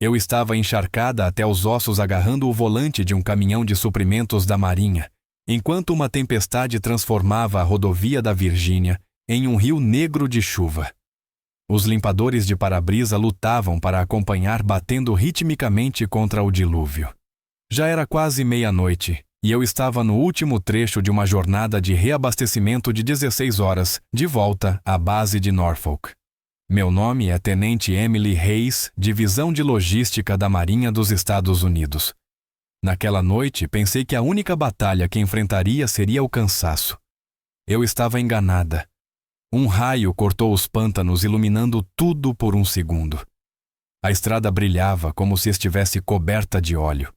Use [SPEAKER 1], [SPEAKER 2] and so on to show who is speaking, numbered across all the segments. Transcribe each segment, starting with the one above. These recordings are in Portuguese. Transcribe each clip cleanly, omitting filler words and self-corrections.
[SPEAKER 1] Eu estava encharcada até os ossos agarrando o volante de um caminhão de suprimentos da Marinha, enquanto uma tempestade transformava a rodovia da Virgínia em um rio negro de chuva. Os limpadores de para-brisa lutavam para acompanhar batendo ritmicamente contra o dilúvio. Já era quase meia-noite e eu estava no último trecho de uma jornada de reabastecimento de 16 horas de volta à base de Norfolk. Meu nome é Tenente Emily Hayes, Divisão de Logística da Marinha dos Estados Unidos. Naquela noite, pensei que a única batalha que enfrentaria seria o cansaço. Eu estava enganada. Um raio cortou os pântanos, iluminando tudo por um segundo. A estrada brilhava como se estivesse coberta de óleo.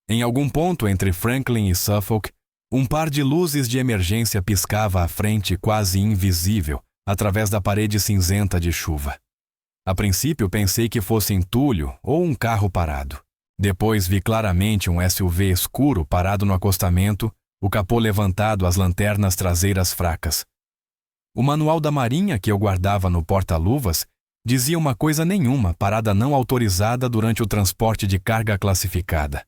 [SPEAKER 1] Em algum ponto entre Franklin e Suffolk, um par de luzes de emergência piscava à frente, quase invisível, através da parede cinzenta de chuva. A princípio pensei que fosse entulho ou um carro parado. Depois vi claramente um SUV escuro parado no acostamento, o capô levantado, as lanternas traseiras fracas. O manual da Marinha que eu guardava no porta-luvas dizia uma coisa nenhuma: parada não autorizada durante o transporte de carga classificada.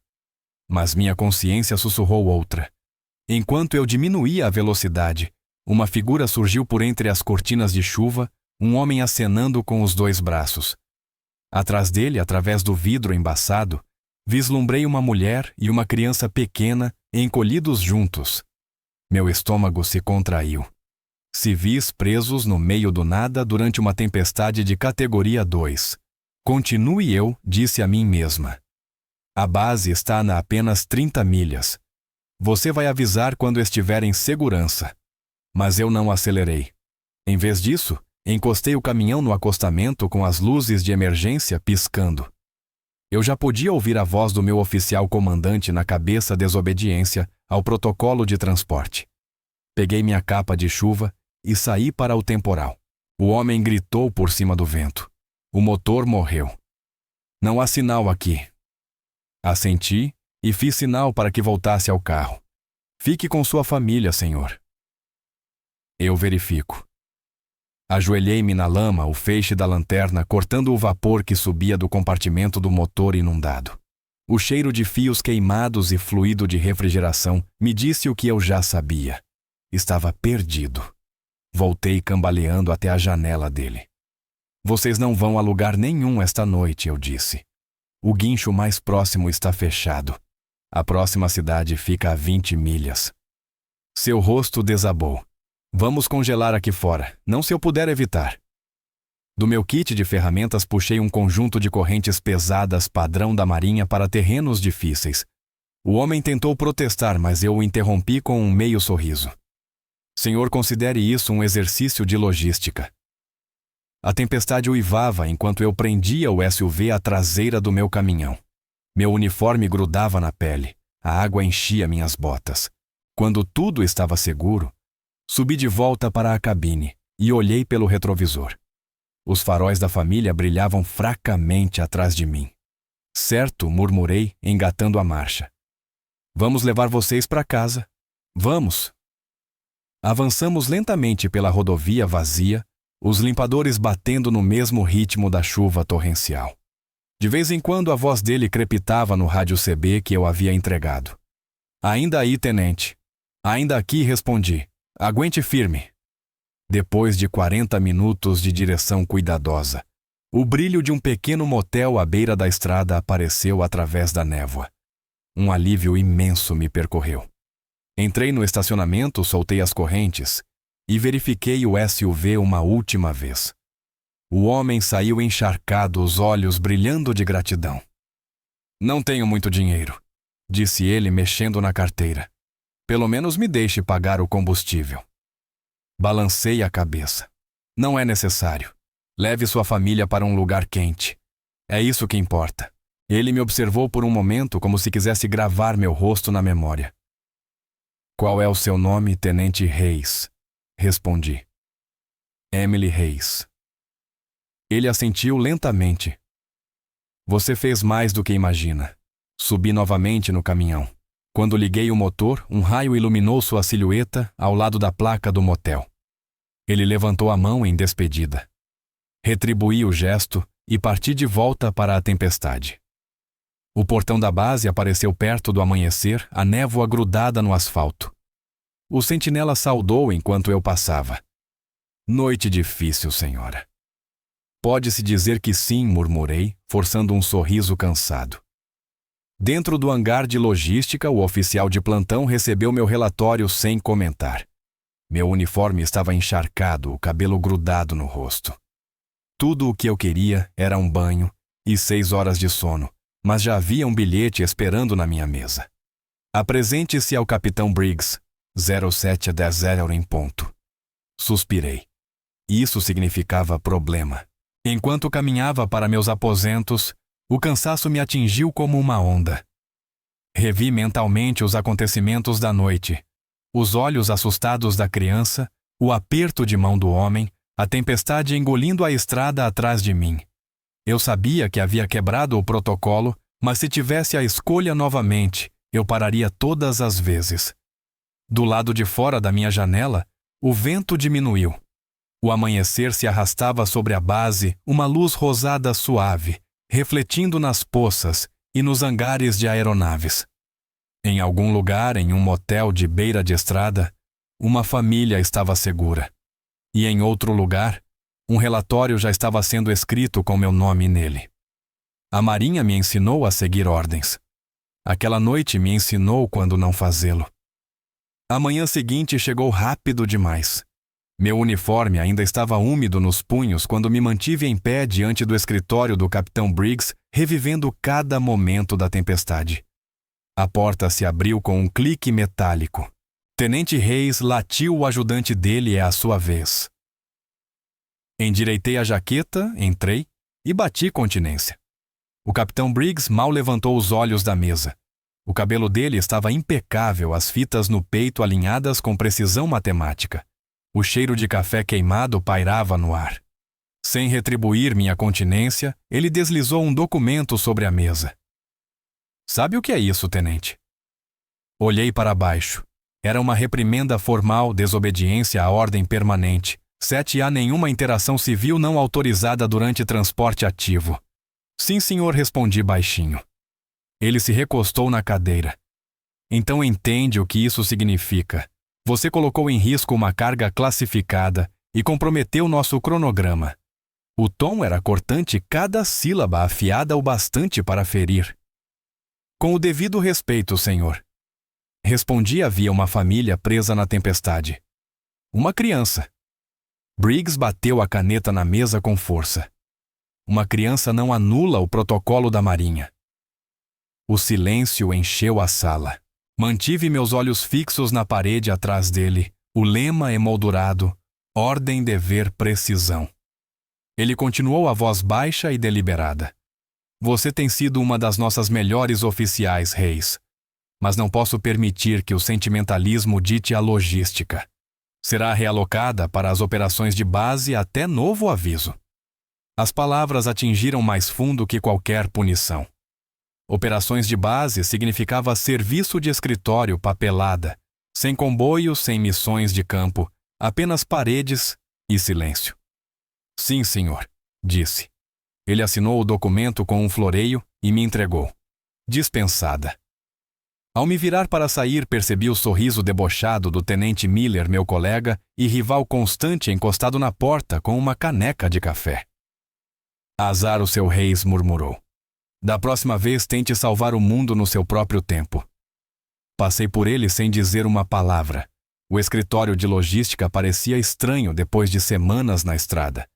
[SPEAKER 1] Mas minha consciência sussurrou outra. Enquanto eu diminuía a velocidade, uma figura surgiu por entre as cortinas de chuva, um homem acenando com os 2 braços. Atrás dele, através do vidro embaçado, vislumbrei uma mulher e uma criança pequena encolhidos juntos. Meu estômago se contraiu. Civis presos no meio do nada durante uma tempestade de categoria 2. Continue, eu disse a mim mesma. A base está a apenas 30 milhas. Você vai avisar quando estiver em segurança. Mas eu não acelerei. Em vez disso, encostei o caminhão no acostamento com as luzes de emergência piscando. Eu já podia ouvir a voz do meu oficial comandante na cabeça desobediência ao protocolo de transporte. Peguei minha capa de chuva e saí para o temporal. O homem gritou por cima do vento. O motor morreu. Não há sinal aqui. Assenti e fiz sinal para que voltasse ao carro. Fique com sua família, senhor. Eu verifico. Ajoelhei-me na lama, o feixe da lanterna cortando o vapor que subia do compartimento do motor inundado. O cheiro de fios queimados e fluido de refrigeração me disse o que eu já sabia. Estava perdido. Voltei cambaleando até a janela dele. Vocês não vão a lugar nenhum esta noite, eu disse. O guincho mais próximo está fechado. A próxima cidade fica a 20 milhas. Seu rosto desabou. Vamos congelar aqui fora, não se eu puder evitar. Do meu kit de ferramentas puxei um conjunto de correntes pesadas padrão da Marinha para terrenos difíceis. O homem tentou protestar, mas eu o interrompi com um meio sorriso. Senhor, considere isso um exercício de logística. A tempestade uivava enquanto eu prendia o SUV à traseira do meu caminhão. Meu uniforme grudava na pele, a água enchia minhas botas. Quando tudo estava seguro, subi de volta para a cabine e olhei pelo retrovisor. Os faróis da família brilhavam fracamente atrás de mim. Certo, murmurei, engatando a marcha. Vamos levar vocês para casa. Vamos! Avançamos lentamente pela rodovia vazia, os limpadores batendo no mesmo ritmo da chuva torrencial. De vez em quando a voz dele crepitava no rádio CB que eu havia entregado. Ainda aí, tenente. Ainda aqui, respondi. Aguente firme. Depois de 40 minutos de direção cuidadosa, o brilho de um pequeno motel à beira da estrada apareceu através da névoa. Um alívio imenso me percorreu. Entrei no estacionamento, soltei as correntes e verifiquei o SUV uma última vez. O homem saiu encharcado, os olhos brilhando de gratidão. Não tenho muito dinheiro, disse ele mexendo na carteira. Pelo menos me deixe pagar o combustível. Balancei a cabeça. Não é necessário. Leve sua família para um lugar quente. É isso que importa. Ele me observou por um momento como se quisesse gravar meu rosto na memória. Qual é o seu nome, Tenente Hayes? Respondi. Emily Hayes. Ele assentiu lentamente. Você fez mais do que imagina. Subi novamente no caminhão. Quando liguei o motor, um raio iluminou sua silhueta ao lado da placa do motel. Ele levantou a mão em despedida. Retribuí o gesto e parti de volta para a tempestade. O portão da base apareceu perto do amanhecer, a névoa grudada no asfalto. O sentinela saudou enquanto eu passava. Noite difícil, senhora. Pode-se dizer que sim, murmurei, forçando um sorriso cansado. Dentro do hangar de logística, o oficial de plantão recebeu meu relatório sem comentar. Meu uniforme estava encharcado, o cabelo grudado no rosto. Tudo o que eu queria era um banho e 6 horas de sono, mas já havia um bilhete esperando na minha mesa. Apresente-se ao Capitão Briggs, 07:10 em ponto. Suspirei. Isso significava problema. Enquanto caminhava para meus aposentos, o cansaço me atingiu como uma onda. Revi mentalmente os acontecimentos da noite. Os olhos assustados da criança, o aperto de mão do homem, a tempestade engolindo a estrada atrás de mim. Eu sabia que havia quebrado o protocolo, mas se tivesse a escolha novamente, eu pararia todas as vezes. Do lado de fora da minha janela, o vento diminuiu. O amanhecer se arrastava sobre a base, uma luz rosada suave, refletindo nas poças e nos hangares de aeronaves. Em algum lugar, em um motel de beira de estrada, uma família estava segura. E em outro lugar, um relatório já estava sendo escrito com meu nome nele. A Marinha me ensinou a seguir ordens. Aquela noite me ensinou quando não fazê-lo. A manhã seguinte chegou rápido demais. Meu uniforme ainda estava úmido nos punhos quando me mantive em pé diante do escritório do Capitão Briggs, revivendo cada momento da tempestade. A porta se abriu com um clique metálico. Tenente Reis latiu o ajudante dele à sua vez. Endireitei a jaqueta, entrei e bati continência. O Capitão Briggs mal levantou os olhos da mesa. O cabelo dele estava impecável, as fitas no peito alinhadas com precisão matemática. O cheiro de café queimado pairava no ar. Sem retribuir minha continência, ele deslizou um documento sobre a mesa. Sabe o que é isso, tenente? Olhei para baixo. Era uma reprimenda formal, desobediência à ordem permanente. 7A nenhuma interação civil não autorizada durante transporte ativo. Sim, senhor, respondi baixinho. Ele se recostou na cadeira. Então entende o que isso significa. Você colocou em risco uma carga classificada e comprometeu nosso cronograma. O tom era cortante, cada sílaba afiada o bastante para ferir. Com o devido respeito, senhor. Respondi, havia uma família presa na tempestade. Uma criança. Briggs bateu a caneta na mesa com força. Uma criança não anula o protocolo da Marinha. O silêncio encheu a sala. Mantive meus olhos fixos na parede atrás dele, o lema emoldurado, ordem, dever, precisão. Ele continuou a voz baixa e deliberada. Você tem sido uma das nossas melhores oficiais, Reis. Mas não posso permitir que o sentimentalismo dite a logística. Será realocada para as operações de base até novo aviso. As palavras atingiram mais fundo que qualquer punição. Operações de base significava serviço de escritório, papelada, sem comboio, sem missões de campo, apenas paredes e silêncio. Sim, senhor, disse. Ele assinou o documento com um floreio e me entregou. Dispensada. Ao me virar para sair, percebi o sorriso debochado do tenente Miller, meu colega, e rival constante encostado na porta com uma caneca de café. Azar o seu Reis, murmurou. Da próxima vez tente salvar o mundo no seu próprio tempo. Passei por ele sem dizer uma palavra. O escritório de logística parecia estranho depois de semanas na estrada.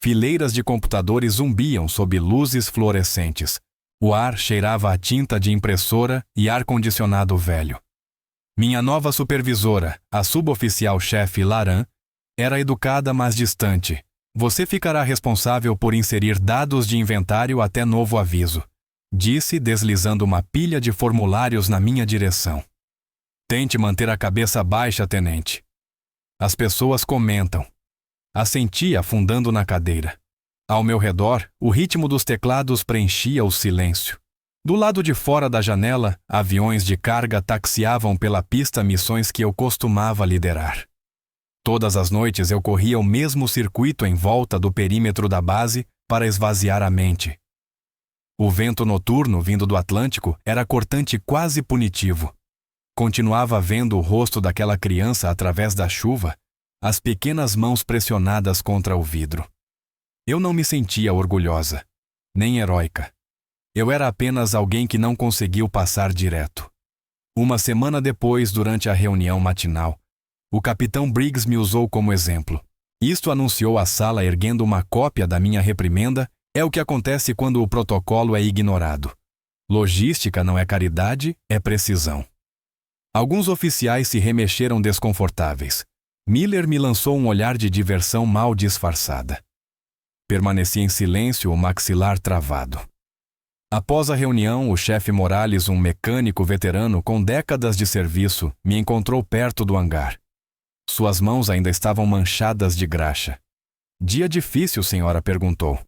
[SPEAKER 1] Fileiras de computadores zumbiam sob luzes fluorescentes. O ar cheirava a tinta de impressora e ar-condicionado velho. Minha nova supervisora, a suboficial-chefe Laran, era educada mas distante. Você ficará responsável por inserir dados de inventário até novo aviso, disse, deslizando uma pilha de formulários na minha direção. Tente manter a cabeça baixa, tenente. As pessoas comentam. Assenti, afundando na cadeira. Ao meu redor, o ritmo dos teclados preenchia o silêncio. Do lado de fora da janela, aviões de carga taxiavam pela pista missões que eu costumava liderar. Todas as noites eu corria o mesmo circuito em volta do perímetro da base para esvaziar a mente. O vento noturno vindo do Atlântico era cortante e quase punitivo. Continuava vendo o rosto daquela criança através da chuva, as pequenas mãos pressionadas contra o vidro. Eu não me sentia orgulhosa, nem heróica. Eu era apenas alguém que não conseguiu passar direto. Uma semana depois, durante a reunião matinal, o capitão Briggs me usou como exemplo. Isto anunciou à sala erguendo uma cópia da minha reprimenda. É o que acontece quando o protocolo é ignorado. Logística não é caridade, é precisão. Alguns oficiais se remexeram desconfortáveis. Miller me lançou um olhar de diversão mal disfarçada. Permaneci em silêncio, o maxilar travado. Após a reunião, o chefe Morales, um mecânico veterano com décadas de serviço, me encontrou perto do hangar. Suas mãos ainda estavam manchadas de graxa. Dia difícil, senhora? Perguntou.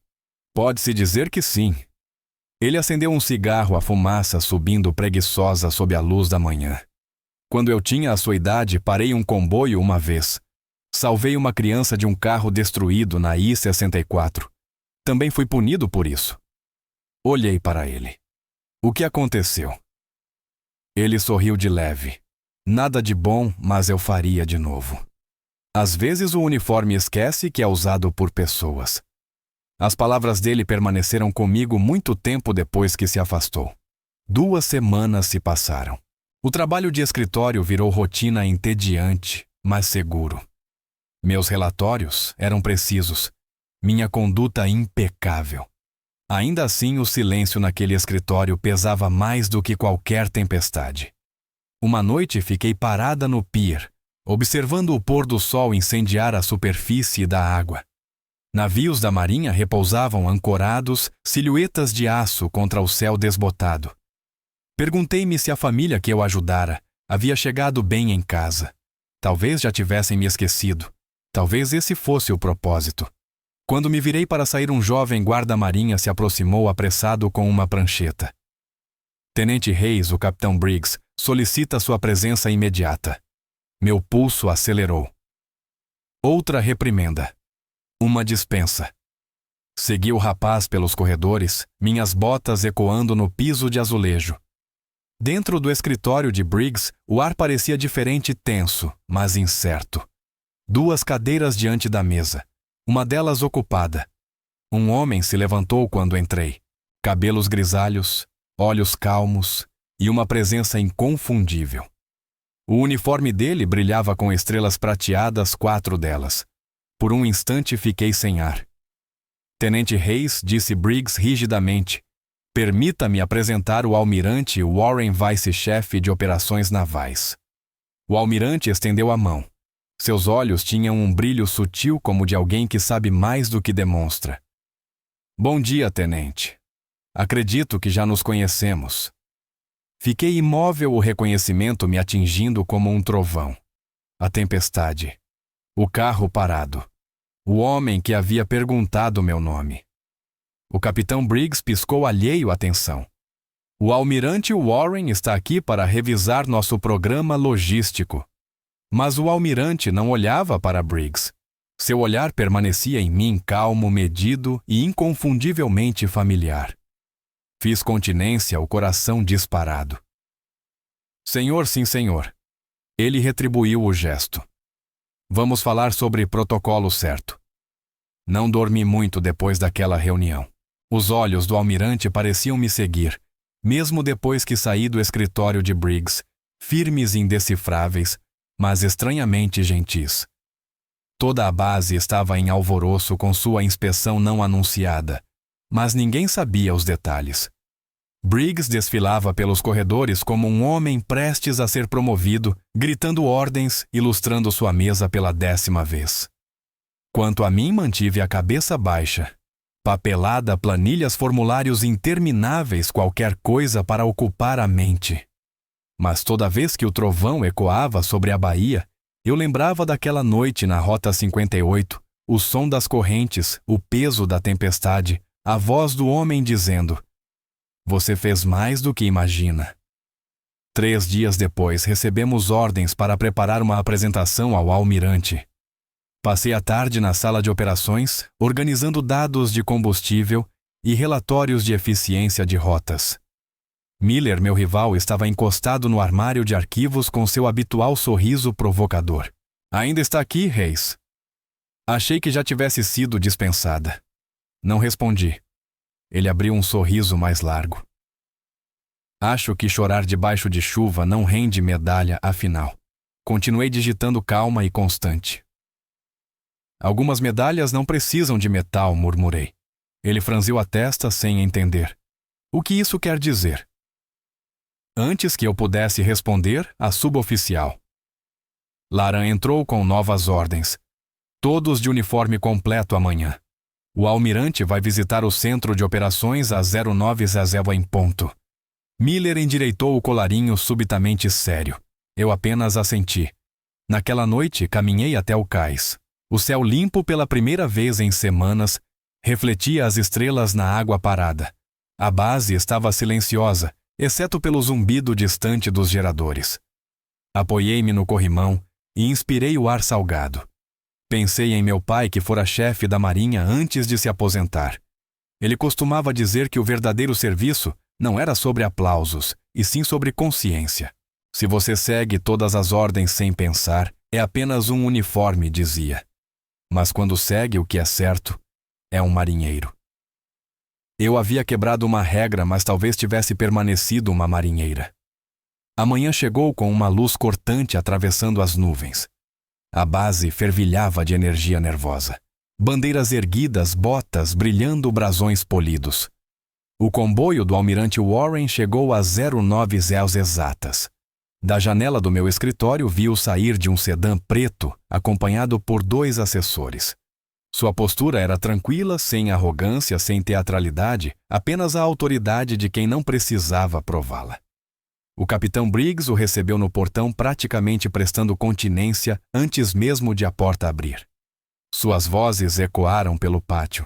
[SPEAKER 1] Pode-se dizer que sim. Ele acendeu um cigarro, a fumaça subindo preguiçosa sob a luz da manhã. Quando eu tinha a sua idade, parei um comboio uma vez. Salvei uma criança de um carro destruído na I-64. Também fui punido por isso. Olhei para ele. O que aconteceu? Ele sorriu de leve. Nada de bom, mas eu faria de novo. Às vezes o uniforme esquece que é usado por pessoas. As palavras dele permaneceram comigo muito tempo depois que se afastou. 2 semanas se passaram. O trabalho de escritório virou rotina entediante, mas seguro. Meus relatórios eram precisos. Minha conduta impecável. Ainda assim, o silêncio naquele escritório pesava mais do que qualquer tempestade. Uma noite fiquei parada no pier, observando o pôr do sol incendiar a superfície da água. Navios da marinha repousavam ancorados, silhuetas de aço contra o céu desbotado. Perguntei-me se a família que eu ajudara havia chegado bem em casa. Talvez já tivessem me esquecido. Talvez esse fosse o propósito. Quando me virei para sair, um jovem guarda-marinha se aproximou apressado com uma prancheta. Tenente Reis, o capitão Briggs, solicita sua presença imediata. Meu pulso acelerou. Outra reprimenda. Uma dispensa. Segui o rapaz pelos corredores, minhas botas ecoando no piso de azulejo. Dentro do escritório de Briggs, o ar parecia diferente e tenso, mas incerto. 2 cadeiras diante da mesa, uma delas ocupada. Um homem se levantou quando entrei. Cabelos grisalhos, olhos calmos e uma presença inconfundível. O uniforme dele brilhava com estrelas prateadas, 4 delas. Por um instante fiquei sem ar. Tenente Reis, disse Briggs rigidamente, permita-me apresentar o almirante Warren Vice, chefe de operações navais. O almirante estendeu a mão. Seus olhos tinham um brilho sutil como de alguém que sabe mais do que demonstra. Bom dia, tenente. Acredito que já nos conhecemos. Fiquei imóvel, o reconhecimento me atingindo como um trovão. A tempestade. O carro parado. O homem que havia perguntado meu nome. O capitão Briggs piscou alheio à atenção. O almirante Warren está aqui para revisar nosso programa logístico. Mas o almirante não olhava para Briggs. Seu olhar permanecia em mim calmo, medido e inconfundivelmente familiar. Fiz continência, o coração disparado. Senhor, sim, senhor. Ele retribuiu o gesto. Vamos falar sobre protocolo certo. Não dormi muito depois daquela reunião. Os olhos do almirante pareciam me seguir, mesmo depois que saí do escritório de Briggs, firmes e indecifráveis, mas estranhamente gentis. Toda a base estava em alvoroço com sua inspeção não anunciada, mas ninguém sabia os detalhes. Briggs desfilava pelos corredores como um homem prestes a ser promovido, gritando ordens, ilustrando sua mesa pela 10ª vez. Quanto a mim, mantive a cabeça baixa. Papelada, planilhas, formulários intermináveis, qualquer coisa para ocupar a mente. Mas toda vez que o trovão ecoava sobre a baía, eu lembrava daquela noite na Rota 58, o som das correntes, o peso da tempestade, a voz do homem dizendo: "Você fez mais do que imagina." 3 dias depois, recebemos ordens para preparar uma apresentação ao almirante. Passei a tarde na sala de operações, organizando dados de combustível e relatórios de eficiência de rotas. Miller, meu rival, estava encostado no armário de arquivos com seu habitual sorriso provocador. Ainda está aqui, Reis? Achei que já tivesse sido dispensada. Não respondi. Ele abriu um sorriso mais largo. Acho que chorar debaixo de chuva não rende medalha, afinal. Continuei digitando calma e constante. Algumas medalhas não precisam de metal, murmurei. Ele franziu a testa sem entender. O que isso quer dizer? Antes que eu pudesse responder, a suboficial. Laran entrou com novas ordens. Todos de uniforme completo amanhã. O almirante vai visitar o centro de operações às 09:00 em ponto. Miller endireitou o colarinho subitamente sério. Eu apenas assenti. Naquela noite, caminhei até o cais. O céu limpo pela primeira vez em semanas refletia as estrelas na água parada. A base estava silenciosa, exceto pelo zumbido distante dos geradores. Apoiei-me no corrimão e inspirei o ar salgado. Pensei em meu pai, que fora chefe da Marinha antes de se aposentar. Ele costumava dizer que o verdadeiro serviço não era sobre aplausos, e sim sobre consciência. Se você segue todas as ordens sem pensar, é apenas um uniforme, dizia. Mas quando segue o que é certo, é um marinheiro. Eu havia quebrado uma regra, mas talvez tivesse permanecido uma marinheira. A manhã chegou com uma luz cortante atravessando as nuvens. A base fervilhava de energia nervosa. Bandeiras erguidas, botas brilhando, brasões polidos. O comboio do almirante Warren chegou às 09:00 exatas. Da janela do meu escritório vi-o sair de um sedã preto, acompanhado por 2 assessores. Sua postura era tranquila, sem arrogância, sem teatralidade, apenas a autoridade de quem não precisava prová-la. O capitão Briggs o recebeu no portão, praticamente prestando continência antes mesmo de a porta abrir. Suas vozes ecoaram pelo pátio.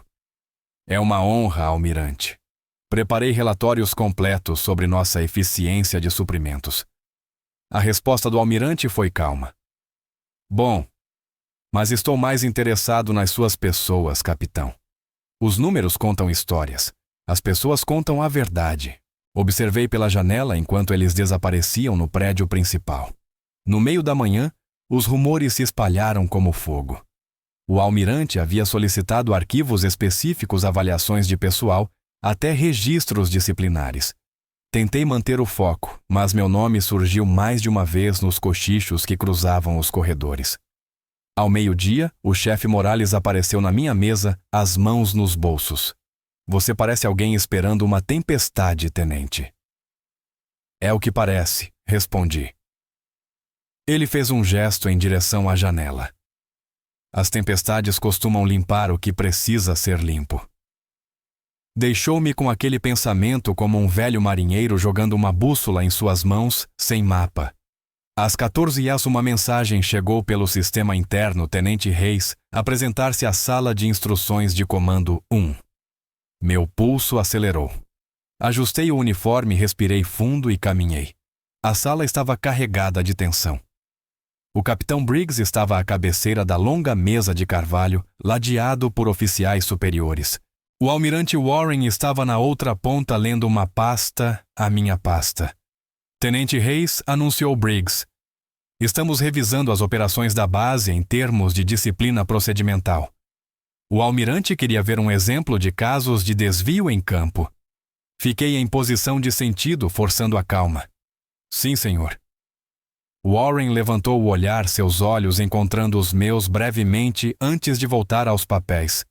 [SPEAKER 1] É uma honra, almirante. Preparei relatórios completos sobre nossa eficiência de suprimentos. A resposta do almirante foi calma. Bom, mas estou mais interessado nas suas pessoas, capitão. Os números contam histórias. As pessoas contam a verdade. Observei pela janela enquanto eles desapareciam no prédio principal. No meio da manhã, os rumores se espalharam como fogo. O almirante havia solicitado arquivos específicos, avaliações de pessoal, até registros disciplinares. Tentei manter o foco, mas meu nome surgiu mais de uma vez nos cochichos que cruzavam os corredores. Ao meio-dia, o chefe Morales apareceu na minha mesa, as mãos nos bolsos. Você parece alguém esperando uma tempestade, tenente. É o que parece, respondi. Ele fez um gesto em direção à janela. As tempestades costumam limpar o que precisa ser limpo. Deixou-me com aquele pensamento como um velho marinheiro jogando uma bússola em suas mãos, sem mapa. Às 14h uma mensagem chegou pelo sistema interno, Tenente Reis, apresentar-se à sala de instruções de comando 1. Meu pulso acelerou. Ajustei o uniforme, respirei fundo e caminhei. A sala estava carregada de tensão. O capitão Briggs estava à cabeceira da longa mesa de carvalho, ladeado por oficiais superiores. O almirante Warren estava na outra ponta lendo uma pasta, a minha pasta. Tenente Reis, anunciou Briggs. Estamos revisando as operações da base em termos de disciplina procedimental. O almirante queria ver um exemplo de casos de desvio em campo. Fiquei em posição de sentido, forçando a calma. Sim, senhor. Warren levantou o olhar, seus olhos encontrando os meus brevemente antes de voltar aos papéis.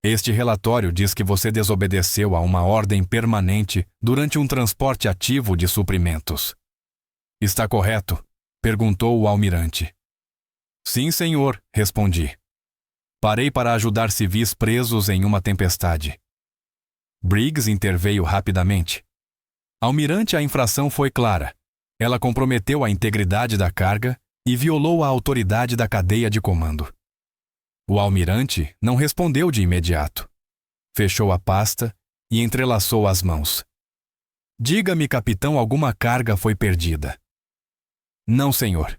[SPEAKER 1] Este relatório diz que você desobedeceu a uma ordem permanente durante um transporte ativo de suprimentos. Está correto? Perguntou o almirante. Sim, senhor, respondi. Parei para ajudar civis presos em uma tempestade. Briggs interveio rapidamente. Almirante, a infração foi clara. Ela comprometeu a integridade da carga e violou a autoridade da cadeia de comando. O almirante não respondeu de imediato. Fechou a pasta e entrelaçou as mãos. Diga-me, capitão, alguma carga foi perdida? Não, senhor.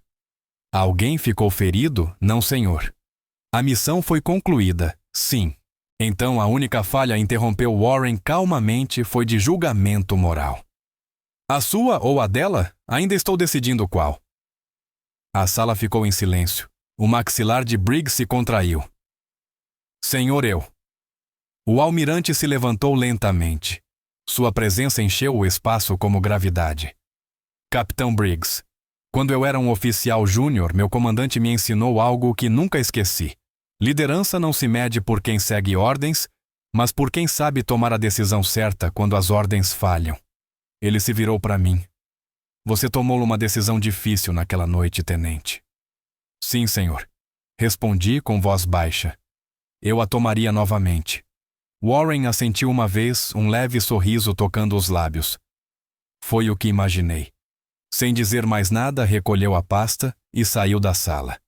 [SPEAKER 1] Alguém ficou ferido? Não, senhor. A missão foi concluída, sim. Então a única falha, interrompeu Warren calmamente, foi de julgamento moral. A sua ou a dela? Ainda estou decidindo qual. A sala ficou em silêncio. O maxilar de Briggs se contraiu. Senhor, eu. O almirante se levantou lentamente. Sua presença encheu o espaço como gravidade. Capitão Briggs, quando eu era um oficial júnior, meu comandante me ensinou algo que nunca esqueci. Liderança não se mede por quem segue ordens, mas por quem sabe tomar a decisão certa quando as ordens falham. Ele se virou para mim. Você tomou uma decisão difícil naquela noite, tenente. Sim, senhor. Respondi com voz baixa. Eu a tomaria novamente. Warren assentiu uma vez, um leve sorriso tocando os lábios. Foi o que imaginei. Sem dizer mais nada, recolheu a pasta e saiu da sala.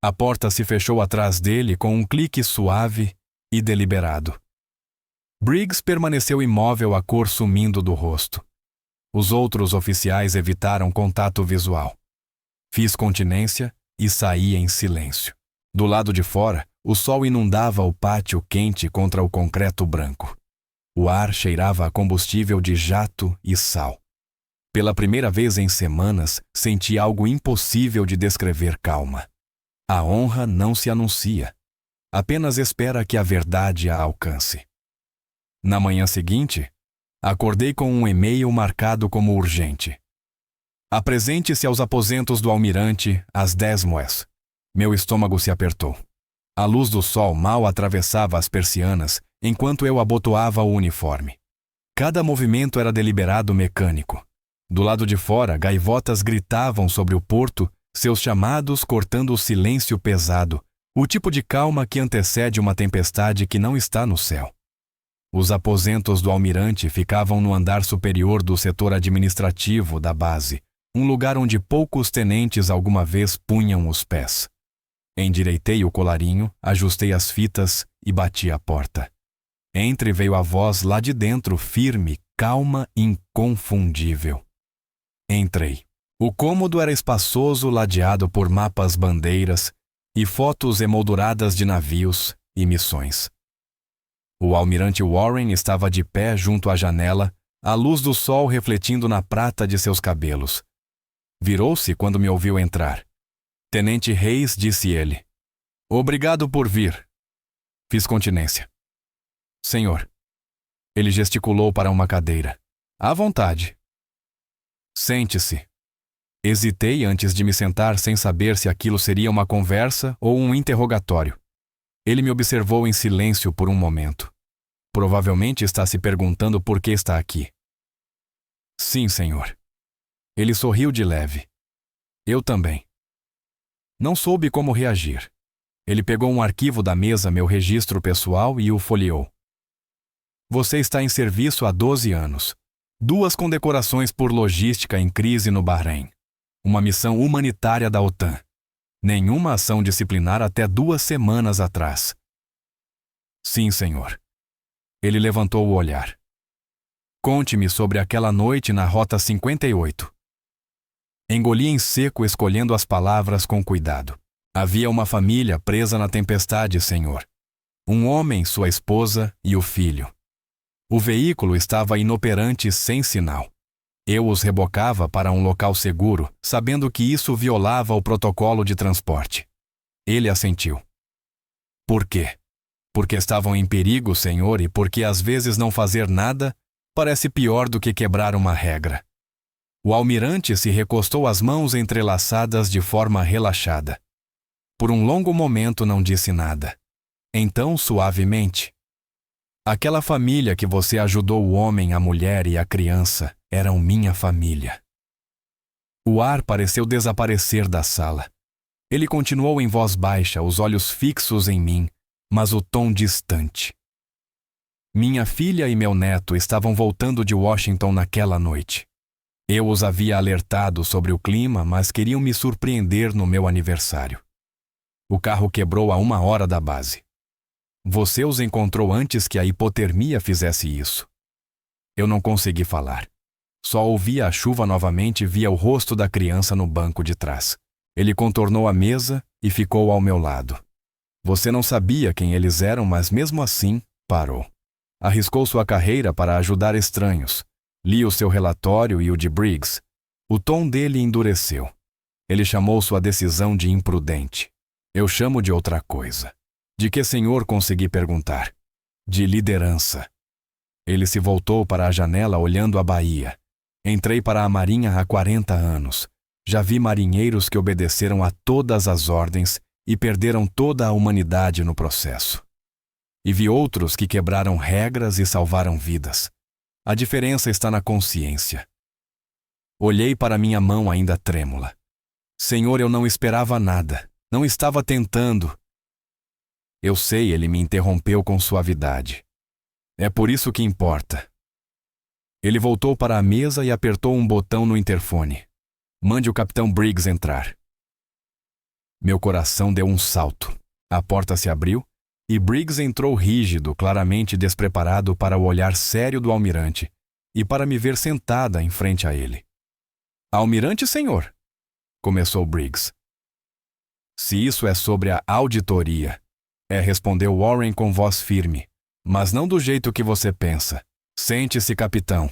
[SPEAKER 1] A porta se fechou atrás dele com um clique suave e deliberado. Briggs permaneceu imóvel, a cor sumindo do rosto. Os outros oficiais evitaram contato visual. Fiz continência e saí em silêncio. Do lado de fora, o sol inundava o pátio quente contra o concreto branco. O ar cheirava a combustível de jato e sal. Pela primeira vez em semanas, senti algo impossível de descrever calma. A honra não se anuncia. Apenas espera que a verdade a alcance. Na manhã seguinte, acordei com um e-mail marcado como urgente. Apresente-se aos aposentos do almirante às 10h. Meu estômago se apertou. A luz do sol mal atravessava as persianas enquanto eu abotoava o uniforme. Cada movimento era deliberado, mecânico. Do lado de fora, gaivotas gritavam sobre o porto, seus chamados cortando o silêncio pesado, o tipo de calma que antecede uma tempestade que não está no céu. Os aposentos do almirante ficavam no andar superior do setor administrativo da base, um lugar onde poucos tenentes alguma vez punham os pés. Endireitei o colarinho, ajustei as fitas e bati a porta. Entre veio a voz lá de dentro, firme, calma, inconfundível. Entrei. O cômodo era espaçoso, ladeado por mapas-bandeiras e fotos emolduradas de navios e missões. O almirante Warren estava de pé junto à janela, a luz do sol refletindo na prata de seus cabelos. Virou-se quando me ouviu entrar. Tenente Reis, disse ele. Obrigado por vir. Fiz continência. Senhor. Ele gesticulou para uma cadeira. À vontade. Sente-se. Hesitei antes de me sentar sem saber se aquilo seria uma conversa ou um interrogatório. Ele me observou em silêncio por um momento. Provavelmente está se perguntando por que está aqui. Sim, senhor. Ele sorriu de leve. Eu também. Não soube como reagir. Ele pegou um arquivo da mesa, meu registro pessoal, e o folheou. Você está em serviço há 12 anos. 2 condecorações por logística em crise no Bahrein. Uma missão humanitária da OTAN. Nenhuma ação disciplinar até 2 semanas atrás. Sim, senhor. Ele levantou o olhar. Conte-me sobre aquela noite na Rota 58. Engoli em seco, escolhendo as palavras com cuidado. Havia uma família presa na tempestade, senhor. Um homem, sua esposa e o filho. O veículo estava inoperante, sem sinal. Eu os rebocava para um local seguro, sabendo que isso violava o protocolo de transporte. Ele assentiu. Por quê? Porque estavam em perigo, senhor, e porque às vezes não fazer nada parece pior do que quebrar uma regra. O almirante se recostou as mãos entrelaçadas de forma relaxada. Por um longo momento não disse nada. Então, suavemente. Aquela família que você ajudou, o homem, a mulher e a criança, eram minha família. O ar pareceu desaparecer da sala. Ele continuou em voz baixa, os olhos fixos em mim, mas o tom distante. Minha filha e meu neto estavam voltando de Washington naquela noite. Eu os havia alertado sobre o clima, mas queriam me surpreender no meu aniversário. O carro quebrou a 1 hora da base. Você os encontrou antes que a hipotermia fizesse isso. Eu não consegui falar. Só ouvia a chuva novamente e via o rosto da criança no banco de trás. Ele contornou a mesa e ficou ao meu lado. Você não sabia quem eles eram, mas mesmo assim, parou. Arriscou sua carreira para ajudar estranhos. Li o seu relatório e o de Briggs. O tom dele endureceu. Ele chamou sua decisão de imprudente. Eu chamo de outra coisa. De que senhor consegui perguntar? De liderança. Ele se voltou para a janela olhando a baía. Entrei para a Marinha há 40 anos. Já vi marinheiros que obedeceram a todas as ordens e perderam toda a humanidade no processo. E vi outros que quebraram regras e salvaram vidas. A diferença está na consciência. Olhei para minha mão ainda trêmula. Senhor, eu não esperava nada. Não estava tentando. Eu sei, ele me interrompeu com suavidade. É por isso que importa. Ele voltou para a mesa e apertou um botão no interfone. Mande o capitão Briggs entrar. Meu coração deu um salto. A porta se abriu e Briggs entrou rígido, claramente despreparado para o olhar sério do almirante e para me ver sentada em frente a ele. Almirante, senhor, começou Briggs. Se isso é sobre a auditoria, respondeu Warren com voz firme, mas não do jeito que você pensa. Sente-se, capitão.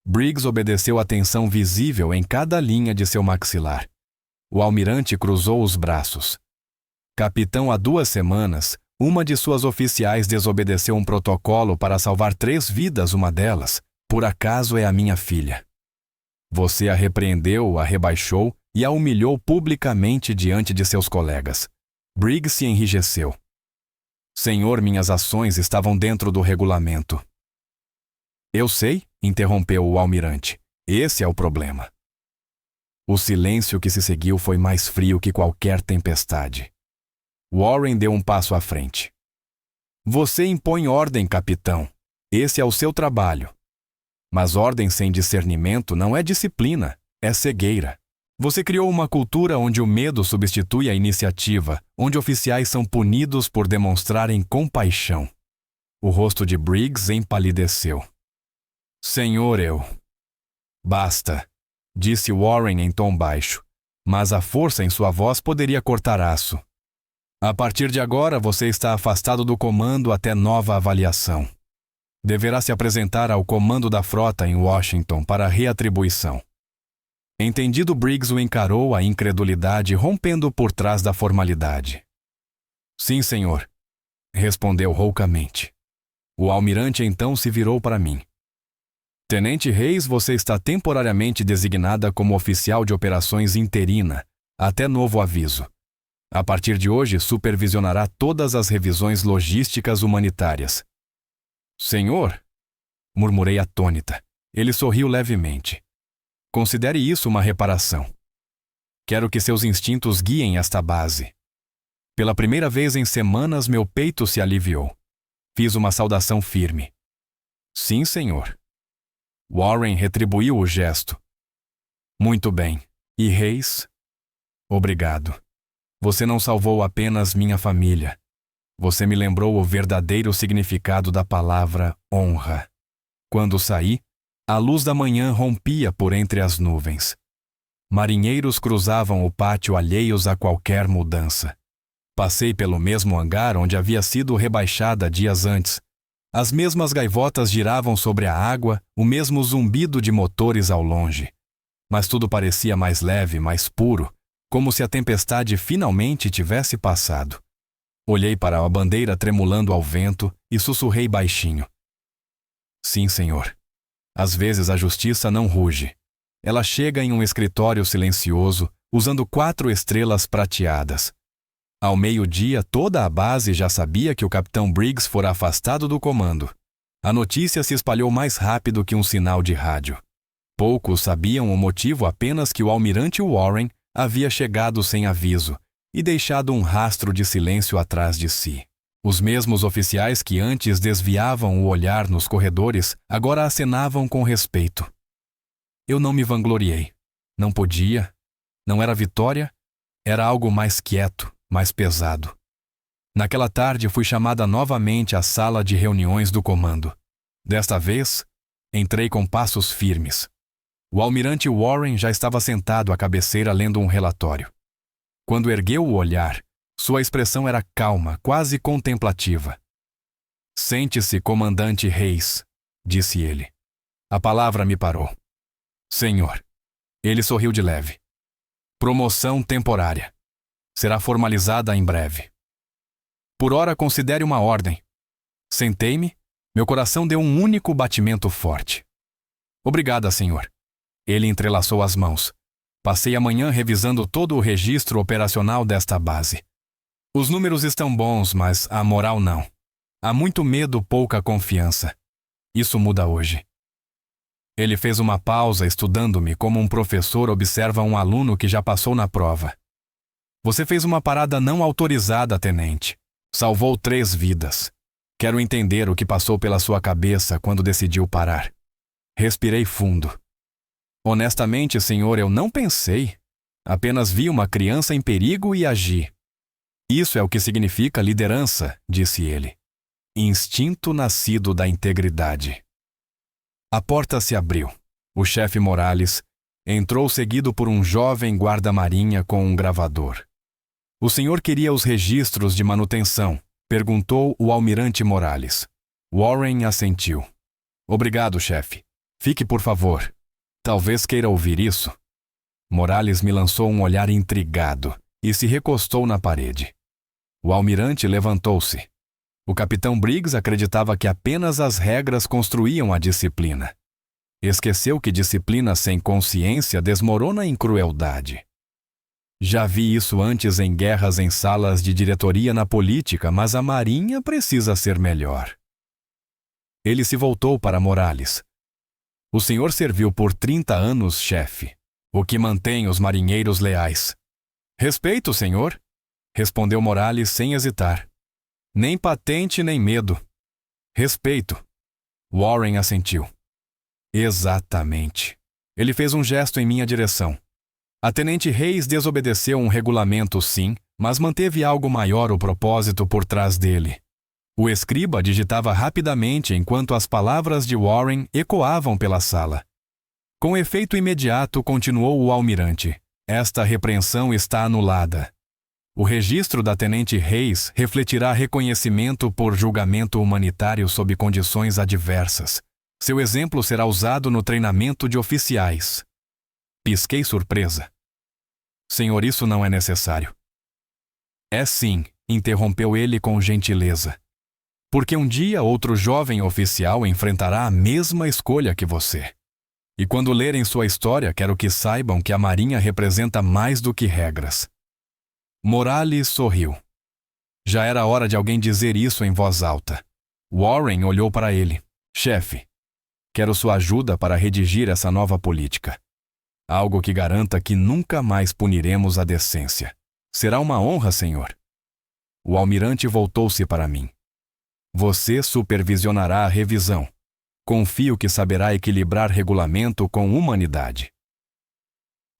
[SPEAKER 1] Briggs obedeceu atenção visível em cada linha de seu maxilar. O almirante cruzou os braços. Capitão, há 2 semanas, uma de suas oficiais desobedeceu um protocolo para salvar 3 vidas, uma delas, por acaso, é a minha filha. Você a repreendeu, a rebaixou e a humilhou publicamente diante de seus colegas. Briggs se enrijeceu. Senhor, minhas ações estavam dentro do regulamento. Eu sei, interrompeu o almirante. Esse é o problema. O silêncio que se seguiu foi mais frio que qualquer tempestade. Warren deu um passo à frente. Você impõe ordem, capitão. Esse é o seu trabalho. Mas ordem sem discernimento não é disciplina, é cegueira. Você criou uma cultura onde o medo substitui a iniciativa, onde oficiais são punidos por demonstrarem compaixão. O rosto de Briggs empalideceu. Senhor, Basta, disse Warren em tom baixo, mas a força em sua voz poderia cortar aço. A partir de agora, você está afastado do comando até nova avaliação. Deverá se apresentar ao comando da frota em Washington para reatribuição. Entendido, Briggs o encarou, a incredulidade rompendo por trás da formalidade. Sim, senhor, respondeu roucamente. O almirante então se virou para mim. Tenente Reis, você está temporariamente designada como oficial de operações interina, até novo aviso. A partir de hoje, supervisionará todas as revisões logísticas humanitárias. Senhor, murmurei atônita. Ele sorriu levemente. Considere isso uma reparação. Quero que seus instintos guiem esta base. Pela primeira vez em semanas, meu peito se aliviou. Fiz uma saudação firme. Sim, senhor. Warren retribuiu o gesto. Muito bem. E Reis? Obrigado. Você não salvou apenas minha família. Você me lembrou o verdadeiro significado da palavra honra. Quando saí, a luz da manhã rompia por entre as nuvens. Marinheiros cruzavam o pátio alheios a qualquer mudança. Passei pelo mesmo hangar onde havia sido rebaixada dias antes. As mesmas gaivotas giravam sobre a água, o mesmo zumbido de motores ao longe. Mas tudo parecia mais leve, mais puro, como se a tempestade finalmente tivesse passado. Olhei para a bandeira tremulando ao vento e sussurrei baixinho. Sim, senhor. Às vezes a justiça não ruge. Ela chega em um escritório silencioso, usando 4 estrelas prateadas. Ao meio-dia, toda a base já sabia que o capitão Briggs fora afastado do comando. A notícia se espalhou mais rápido que um sinal de rádio. Poucos sabiam o motivo, apenas que o almirante Warren havia chegado sem aviso e deixado um rastro de silêncio atrás de si. Os mesmos oficiais que antes desviavam o olhar nos corredores, agora acenavam com respeito. Eu não me vangloriei. Não podia. Não era vitória. Era algo mais quieto, mais pesado. Naquela tarde fui chamada novamente à sala de reuniões do comando. Desta vez, entrei com passos firmes. O almirante Warren já estava sentado à cabeceira lendo um relatório. Quando ergueu o olhar, Sua expressão era calma, quase contemplativa. Sente-se, comandante Reis, disse ele. A palavra me parou. Senhor. Ele sorriu de leve. Promoção temporária. Será formalizada em breve. Por ora, considere uma ordem. Sentei-me, meu coração deu um único batimento forte. Obrigada, senhor. Ele entrelaçou as mãos. Passei a manhã revisando todo o registro operacional desta base. Os números estão bons, mas a moral não. Há muito medo, pouca confiança. Isso muda hoje. Ele fez uma pausa, estudando-me como um professor observa um aluno que já passou na prova. Você fez uma parada não autorizada, tenente. Salvou 3 vidas. Quero entender o que passou pela sua cabeça quando decidiu parar. Respirei fundo. Honestamente, senhor, eu não pensei. Apenas vi uma criança em perigo e agi. Isso é o que significa liderança, disse ele. Instinto nascido da integridade. A porta se abriu. O chefe Morales entrou seguido por um jovem guarda-marinha com um gravador. O senhor queria os registros de manutenção, perguntou o almirante Morales. Warren assentiu. Obrigado, chefe. Fique, por favor. Talvez queira ouvir isso. Morales me lançou um olhar intrigado e se recostou na parede. O almirante levantou-se. O capitão Briggs acreditava que apenas as regras construíam a disciplina. Esqueceu que disciplina sem consciência desmorona em crueldade. Já vi isso antes em guerras em salas de diretoria na política, mas a Marinha precisa ser melhor. Ele se voltou para Morales. O senhor serviu por 30 anos, chefe, o que mantém os marinheiros leais. Respeito, senhor, respondeu Morales sem hesitar. Nem patente, nem medo. Respeito. Warren assentiu. Exatamente. Ele fez um gesto em minha direção. A tenente Reis desobedeceu um regulamento, sim, mas manteve algo maior o propósito por trás dele. O escriba digitava rapidamente enquanto as palavras de Warren ecoavam pela sala. Com efeito imediato, continuou o almirante. Esta repreensão está anulada. O registro da tenente Reis refletirá reconhecimento por julgamento humanitário sob condições adversas. Seu exemplo será usado no treinamento de oficiais. Pisquei surpresa. Senhor, isso não é necessário. É sim, interrompeu ele com gentileza. Porque um dia outro jovem oficial enfrentará a mesma escolha que você. E quando lerem sua história, quero que saibam que a Marinha representa mais do que regras. Morales sorriu. Já era hora de alguém dizer isso em voz alta. Warren olhou para ele. Chefe, quero sua ajuda para redigir essa nova política. Algo que garanta que nunca mais puniremos a decência. Será uma honra, senhor. O almirante voltou-se para mim. Você supervisionará a revisão. Confio que saberá equilibrar regulamento com humanidade.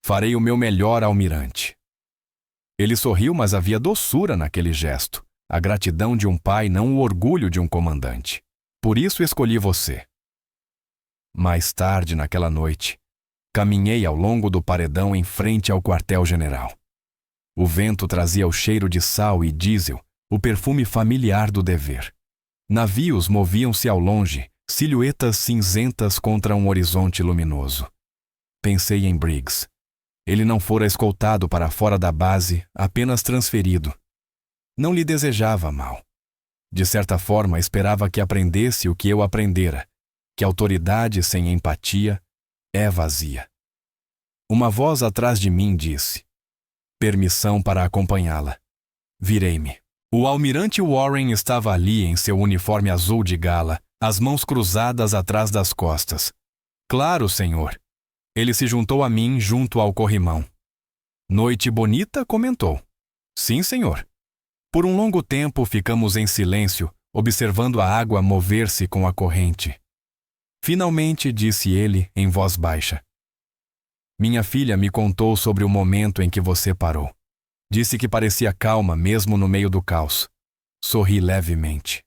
[SPEAKER 1] Farei o meu melhor, almirante. Ele sorriu, mas havia doçura naquele gesto. A gratidão de um pai, não o orgulho de um comandante. Por isso escolhi você. Mais tarde, naquela noite, caminhei ao longo do paredão em frente ao quartel-general. O vento trazia o cheiro de sal e diesel, o perfume familiar do dever. Navios moviam-se ao longe, silhuetas cinzentas contra um horizonte luminoso. Pensei em Briggs. Ele não fora escoltado para fora da base, apenas transferido. Não lhe desejava mal. De certa forma, esperava que aprendesse o que eu aprendera, que autoridade sem empatia é vazia. Uma voz atrás de mim disse: permissão para acompanhá-la. Virei-me. O almirante Warren estava ali em seu uniforme azul de gala, as mãos cruzadas atrás das costas. Claro, senhor. Ele se juntou a mim junto ao corrimão. Noite bonita, comentou. Sim, senhor. Por um longo tempo ficamos em silêncio, observando a água mover-se com a corrente. Finalmente disse ele em voz baixa. Minha filha me contou sobre o momento em que você parou. Disse que parecia calma mesmo no meio do caos. Sorri levemente.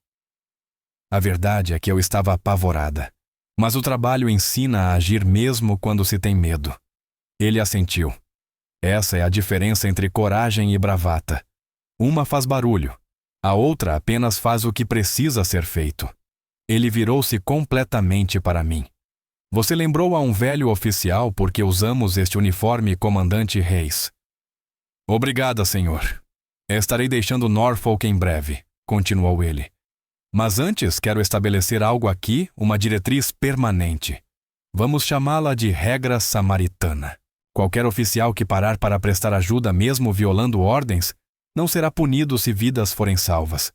[SPEAKER 1] A verdade é que eu estava apavorada. Mas o trabalho ensina a agir mesmo quando se tem medo. Ele assentiu. Essa é a diferença entre coragem e bravata. Uma faz barulho, a outra apenas faz o que precisa ser feito. Ele virou-se completamente para mim. Você lembrou a um velho oficial porque usamos este uniforme, comandante Reis. Obrigada, senhor. Estarei deixando Norfolk em breve, continuou ele. Mas antes quero estabelecer algo aqui, uma diretriz permanente. Vamos chamá-la de regra samaritana. Qualquer oficial que parar para prestar ajuda, mesmo violando ordens, não será punido se vidas forem salvas.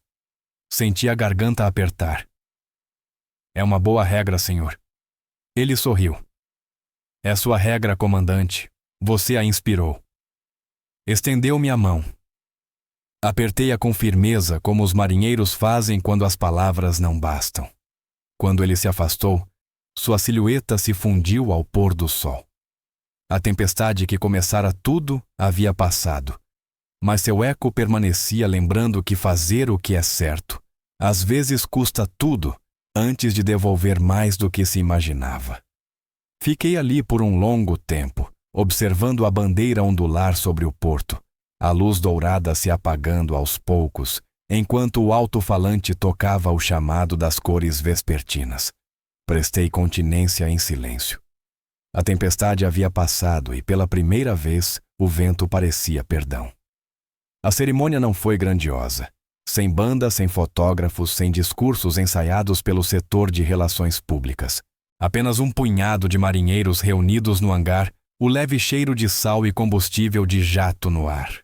[SPEAKER 1] Senti a garganta apertar. É uma boa regra, senhor. Ele sorriu. É sua regra, comandante. Você a inspirou. Estendeu-me a mão. Apertei-a com firmeza, como os marinheiros fazem quando as palavras não bastam. Quando ele se afastou, sua silhueta se fundiu ao pôr do sol. A tempestade que começara tudo havia passado, mas seu eco permanecia, lembrando que fazer o que é certo às vezes custa tudo antes de devolver mais do que se imaginava. Fiquei ali por um longo tempo, observando a bandeira ondular sobre o porto, a luz dourada se apagando aos poucos, enquanto o alto-falante tocava o chamado das cores vespertinas. Prestei continência em silêncio. A tempestade havia passado e, pela primeira vez, o vento parecia perdão. A cerimônia não foi grandiosa. Sem banda, sem fotógrafos, sem discursos ensaiados pelo setor de relações públicas. Apenas um punhado de marinheiros reunidos no hangar, o leve cheiro de sal e combustível de jato no ar.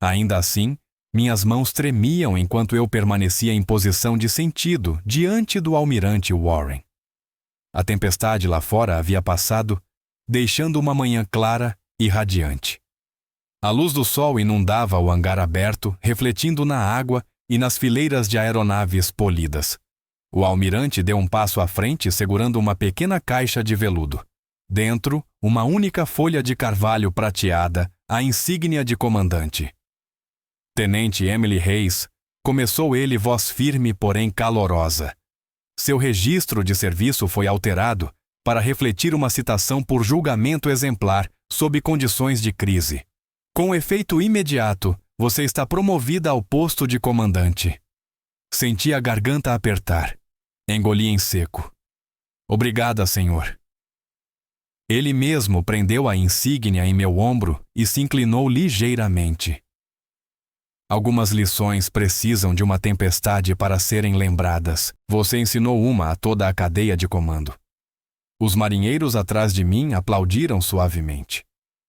[SPEAKER 1] Ainda assim, minhas mãos tremiam enquanto eu permanecia em posição de sentido diante do almirante Warren. A tempestade lá fora havia passado, deixando uma manhã clara e radiante. A luz do sol inundava o hangar aberto, refletindo na água e nas fileiras de aeronaves polidas. O almirante deu um passo à frente, segurando uma pequena caixa de veludo. Dentro, uma única folha de carvalho prateada, a insígnia de comandante. Tenente Emily Reis, começou ele, voz firme, porém calorosa. Seu registro de serviço foi alterado para refletir uma citação por julgamento exemplar sob condições de crise. Com efeito imediato, você está promovida ao posto de comandante. Senti a garganta apertar. Engoli em seco. Obrigada, senhor. Ele mesmo prendeu a insígnia em meu ombro e se inclinou ligeiramente. Algumas lições precisam de uma tempestade para serem lembradas. Você ensinou uma a toda a cadeia de comando. Os marinheiros atrás de mim aplaudiram suavemente.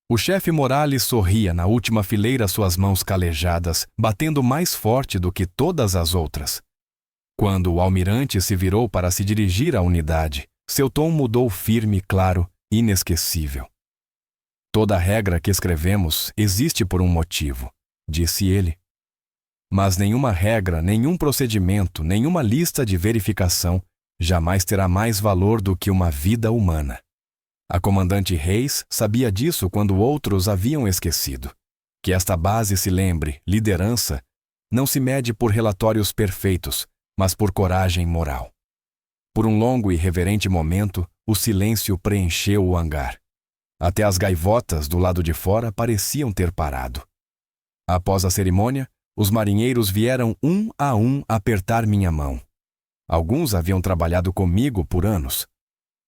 [SPEAKER 1] O chefe Morales sorria na última fileira, suas mãos calejadas, batendo mais forte do que todas as outras. Quando o almirante se virou para se dirigir à unidade, seu tom mudou firme, claro, inesquecível. Toda regra que escrevemos existe por um motivo, disse ele. Mas nenhuma regra, nenhum procedimento, nenhuma lista de verificação jamais terá mais valor do que uma vida humana. A comandante Reis sabia disso quando outros haviam esquecido. Que esta base se lembre, liderança, não se mede por relatórios perfeitos, mas por coragem moral. Por um longo e reverente momento, o silêncio preencheu o hangar. Até as gaivotas do lado de fora pareciam ter parado. Após a cerimônia, os marinheiros vieram um a um apertar minha mão. Alguns haviam trabalhado comigo por anos.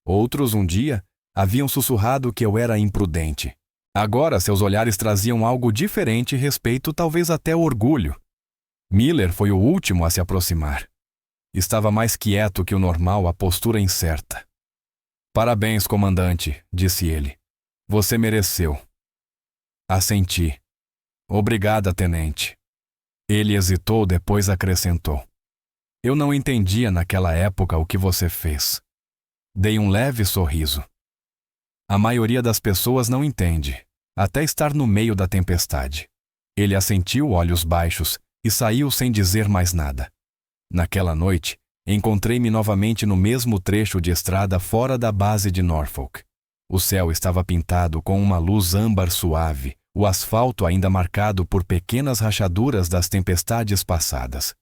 [SPEAKER 1] Outros, um dia, haviam sussurrado que eu era imprudente. Agora seus olhares traziam algo diferente, respeito, talvez até orgulho. Miller foi o último a se aproximar. Estava mais quieto que o normal, a postura incerta. Parabéns, comandante, disse ele. Você mereceu. Assenti. Obrigada, tenente. Ele hesitou, depois acrescentou. Eu não entendia naquela época o que você fez. Dei um leve sorriso. A maioria das pessoas não entende, até estar no meio da tempestade. Ele assentiu, olhos baixos, e saiu sem dizer mais nada. Naquela noite, encontrei-me novamente no mesmo trecho de estrada fora da base de Norfolk. O céu estava pintado com uma luz âmbar suave, o asfalto ainda marcado por pequenas rachaduras das tempestades passadas.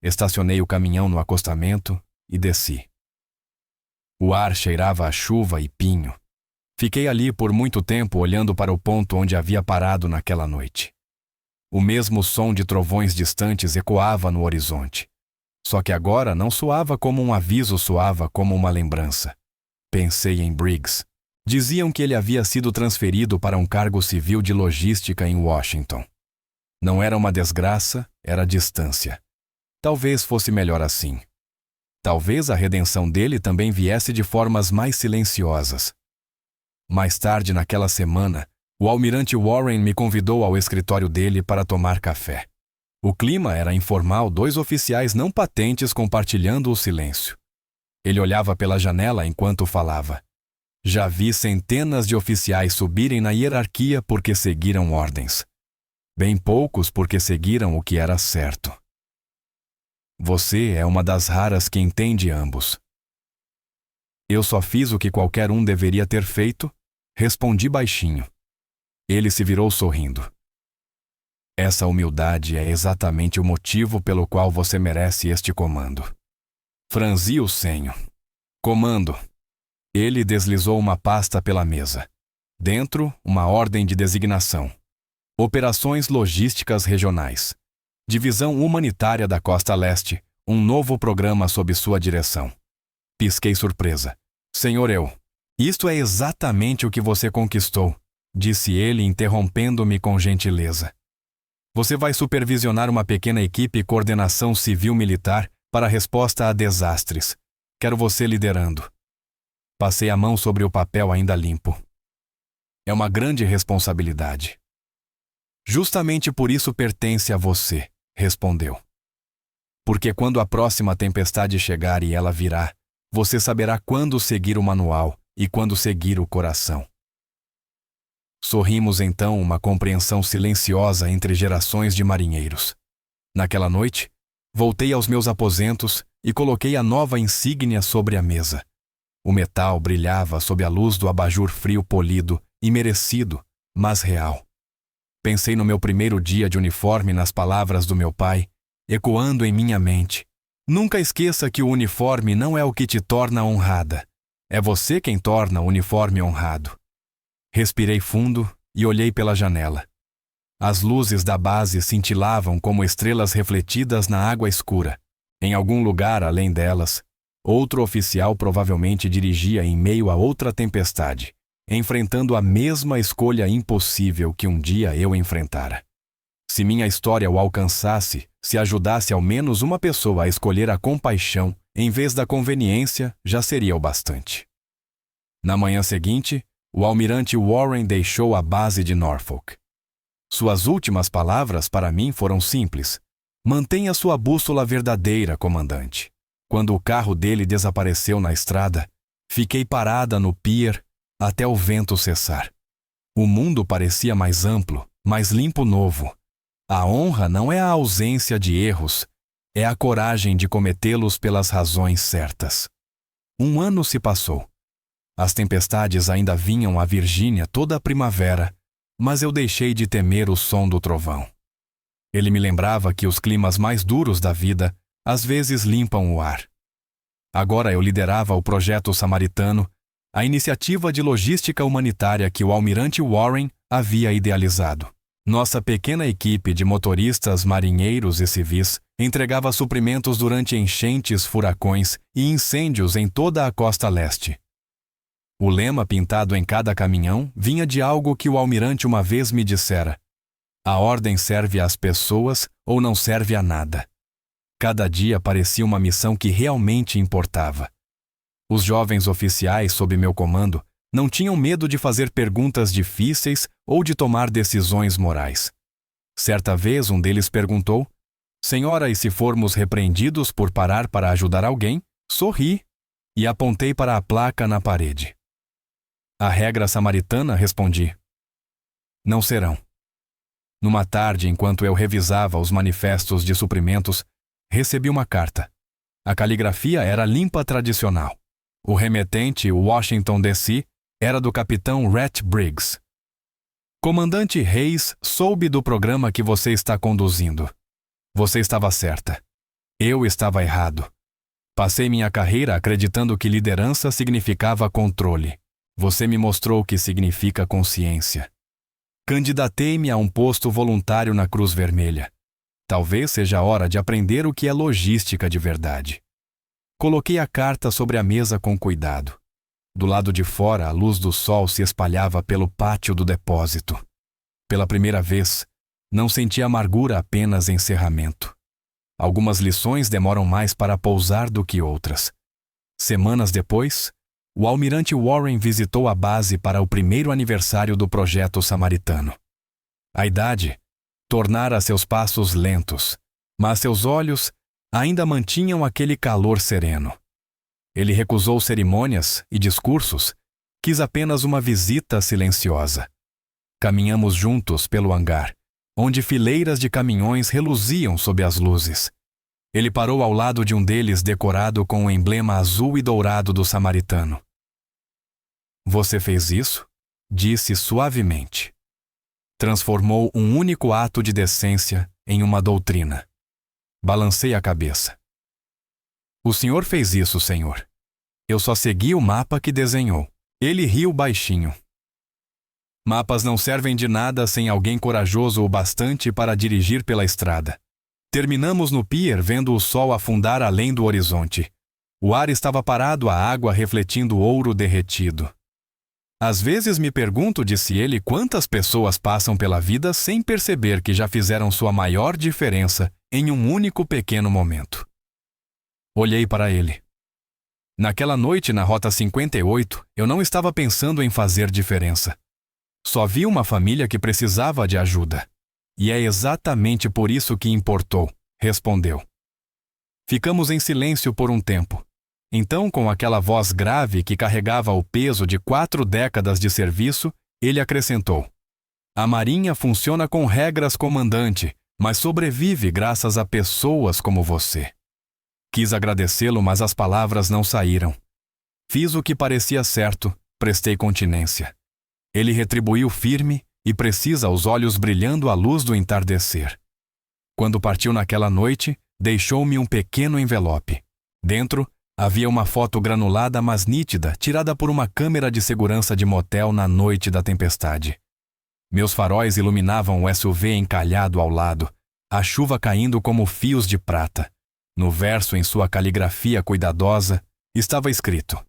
[SPEAKER 1] Estacionei o caminhão no acostamento e desci. O ar cheirava a chuva e pinho. Fiquei ali por muito tempo olhando para o ponto onde havia parado naquela noite. O mesmo som de trovões distantes ecoava no horizonte. Só que agora não soava como um aviso, soava como uma lembrança. Pensei em Briggs. Diziam que ele havia sido transferido para um cargo civil de logística em Washington. Não era uma desgraça, era distância. Talvez fosse melhor assim. Talvez a redenção dele também viesse de formas mais silenciosas. Mais tarde naquela semana, o almirante Warren me convidou ao escritório dele para tomar café. O clima era informal, 2 oficiais não patentes compartilhando o silêncio. Ele olhava pela janela enquanto falava. Já vi centenas de oficiais subirem na hierarquia porque seguiram ordens. Bem poucos porque seguiram o que era certo. Você é uma das raras que entende ambos. Eu só fiz o que qualquer um deveria ter feito, respondi baixinho. Ele se virou sorrindo. Essa humildade é exatamente o motivo pelo qual você merece este comando. Franzi o senho. Comando. Ele deslizou uma pasta pela mesa. Dentro, uma ordem de designação. Operações Logísticas Regionais. Divisão Humanitária da Costa Leste, um novo programa sob sua direção. Pisquei surpresa. Senhor eu. Isto é exatamente o que você conquistou, disse ele interrompendo-me com gentileza. Você vai supervisionar uma pequena equipe coordenação civil-militar para resposta a desastres. Quero você liderando. Passei a mão sobre o papel ainda limpo. É uma grande responsabilidade. Justamente por isso pertence a você, respondeu. Porque quando a próxima tempestade chegar e ela virá, você saberá quando seguir o manual e quando seguir o coração. Sorrimos então uma compreensão silenciosa entre gerações de marinheiros. Naquela noite, voltei aos meus aposentos e coloquei a nova insígnia sobre a mesa. O metal brilhava sob a luz do abajur frio polido e merecido, mas real. Pensei no meu primeiro dia de uniforme nas palavras do meu pai, ecoando em minha mente. Nunca esqueça que o uniforme não é o que te torna honrada. É você quem torna o uniforme honrado. Respirei fundo e olhei pela janela. As luzes da base cintilavam como estrelas refletidas na água escura. Em algum lugar além delas, outro oficial provavelmente dirigia em meio a outra tempestade, enfrentando a mesma escolha impossível que um dia eu enfrentara. Se minha história o alcançasse, se ajudasse ao menos uma pessoa a escolher a compaixão em vez da conveniência, já seria o bastante. Na manhã seguinte, o almirante Warren deixou a base de Norfolk. Suas últimas palavras para mim foram simples. Mantenha sua bússola verdadeira, comandante. Quando o carro dele desapareceu na estrada, fiquei parada no pier até o vento cessar. O mundo parecia mais amplo, mais limpo novo. A honra não é a ausência de erros, é a coragem de cometê-los pelas razões certas. 1 ano se passou. As tempestades ainda vinham à Virgínia toda a primavera, mas eu deixei de temer o som do trovão. Ele me lembrava que os climas mais duros da vida às vezes limpam o ar. Agora eu liderava o Projeto Samaritano, a iniciativa de logística humanitária que o almirante Warren havia idealizado. Nossa pequena equipe de motoristas, marinheiros e civis entregava suprimentos durante enchentes, furacões e incêndios em toda a costa leste. O lema pintado em cada caminhão vinha de algo que o almirante uma vez me dissera: a ordem serve às pessoas ou não serve a nada. Cada dia parecia uma missão que realmente importava. Os jovens oficiais sob meu comando não tinham medo de fazer perguntas difíceis ou de tomar decisões morais. Certa vez um deles perguntou: Senhora, e se formos repreendidos por parar para ajudar alguém? Sorri e apontei para a placa na parede. A regra samaritana, respondi. Não serão. Numa tarde, enquanto eu revisava os manifestos de suprimentos, recebi uma carta. A caligrafia era limpa tradicional. O remetente, Washington D.C., era do capitão Rhett Briggs. Comandante Reis, soube do programa que você está conduzindo. Você estava certa. Eu estava errado. Passei minha carreira acreditando que liderança significava controle. Você me mostrou o que significa consciência. Candidatei-me a um posto voluntário na Cruz Vermelha. Talvez seja a hora de aprender o que é logística de verdade. Coloquei a carta sobre a mesa com cuidado. Do lado de fora, a luz do sol se espalhava pelo pátio do depósito. Pela primeira vez, não senti amargura, apenas encerramento. Algumas lições demoram mais para pousar do que outras. Semanas depois, o almirante Warren visitou a base para o primeiro aniversário do projeto samaritano. A idade tornara seus passos lentos, mas seus olhos ainda mantinham aquele calor sereno. Ele recusou cerimônias e discursos, quis apenas uma visita silenciosa. Caminhamos juntos pelo hangar, onde fileiras de caminhões reluziam sob as luzes. Ele parou ao lado de um deles decorado com o emblema azul e dourado do samaritano. Você fez isso? Disse suavemente. Transformou um único ato de decência em uma doutrina. Balancei a cabeça. O senhor fez isso, senhor. Eu só segui o mapa que desenhou. Ele riu baixinho. Mapas não servem de nada sem alguém corajoso o bastante para dirigir pela estrada. Terminamos no pier vendo o sol afundar além do horizonte. O ar estava parado, a água refletindo ouro derretido. Às vezes me pergunto, disse ele, quantas pessoas passam pela vida sem perceber que já fizeram sua maior diferença em um único pequeno momento. Olhei para ele. Naquela noite na Rota 58, eu não estava pensando em fazer diferença. Só vi uma família que precisava de ajuda. E é exatamente por isso que importou, respondeu. Ficamos em silêncio por um tempo. Então, com aquela voz grave que carregava o peso de 4 décadas de serviço, ele acrescentou: A Marinha funciona com regras, comandante, mas sobrevive graças a pessoas como você. Quis agradecê-lo, mas as palavras não saíram. Fiz o que parecia certo, prestei continência. Ele retribuiu firme e precisa, os olhos brilhando à luz do entardecer. Quando partiu naquela noite, deixou-me um pequeno envelope. Dentro, havia uma foto granulada mas nítida, tirada por uma câmera de segurança de motel na noite da tempestade. Meus faróis iluminavam o SUV encalhado ao lado, a chuva caindo como fios de prata. No verso, em sua caligrafia cuidadosa, estava escrito: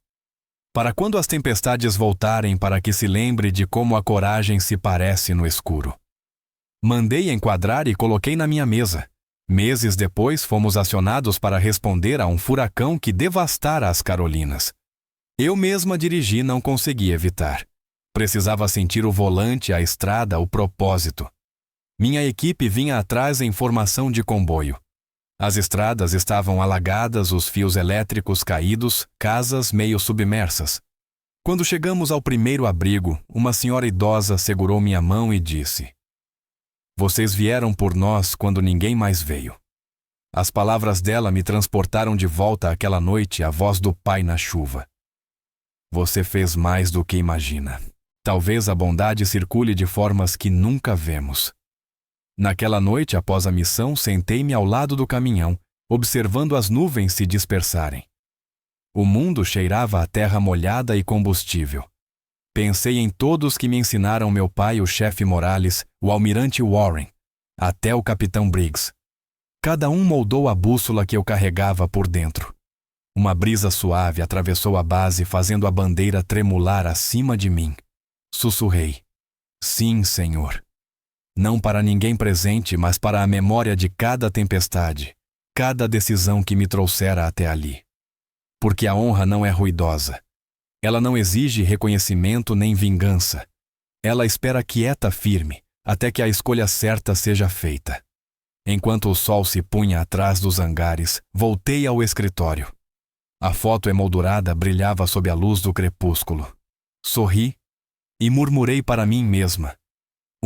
[SPEAKER 1] Para quando as tempestades voltarem, para que se lembre de como a coragem se parece no escuro. Mandei enquadrar e coloquei na minha mesa. Meses depois, fomos acionados para responder a um furacão que devastara as Carolinas. Eu mesma dirigi, não consegui evitar. Precisava sentir o volante, a estrada, o propósito. Minha equipe vinha atrás em formação de comboio. As estradas estavam alagadas, os fios elétricos caídos, casas meio submersas. Quando chegamos ao primeiro abrigo, uma senhora idosa segurou minha mão e disse: Vocês vieram por nós quando ninguém mais veio. As palavras dela me transportaram de volta àquela noite, a voz do pai na chuva. Você fez mais do que imagina. Talvez a bondade circule de formas que nunca vemos. Naquela noite, após a missão, sentei-me ao lado do caminhão, observando as nuvens se dispersarem. O mundo cheirava a terra molhada e combustível. Pensei em todos que me ensinaram meu pai, o chefe Morales, o almirante Warren, até o capitão Briggs. Cada um moldou a bússola que eu carregava por dentro. Uma brisa suave atravessou a base, fazendo a bandeira tremular acima de mim. Sussurrei: Sim, Senhor. Não para ninguém presente, mas para a memória de cada tempestade, cada decisão que me trouxera até ali. Porque a honra não é ruidosa. Ela não exige reconhecimento nem vingança. Ela espera quieta, firme, até que a escolha certa seja feita. Enquanto o sol se punha atrás dos hangares, voltei ao escritório. A foto emoldurada brilhava sob a luz do crepúsculo. Sorri e murmurei para mim mesma: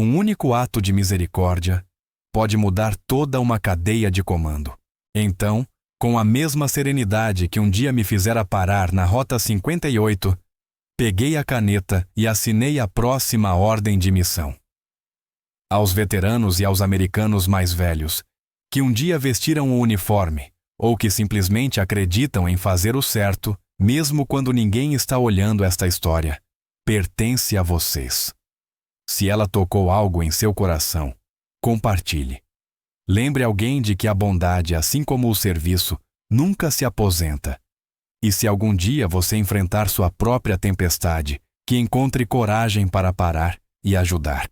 [SPEAKER 1] um único ato de misericórdia pode mudar toda uma cadeia de comando. Então, com a mesma serenidade que um dia me fizera parar na Rota 58, peguei a caneta e assinei a próxima ordem de missão. Aos veteranos e aos americanos mais velhos, que um dia vestiram o uniforme, ou que simplesmente acreditam em fazer o certo, mesmo quando ninguém está olhando esta história, pertence a vocês. Se ela tocou algo em seu coração, compartilhe. Lembre alguém de que a bondade, assim como o serviço, nunca se aposenta. E se algum dia você enfrentar sua própria tempestade, que encontre coragem para parar e ajudar.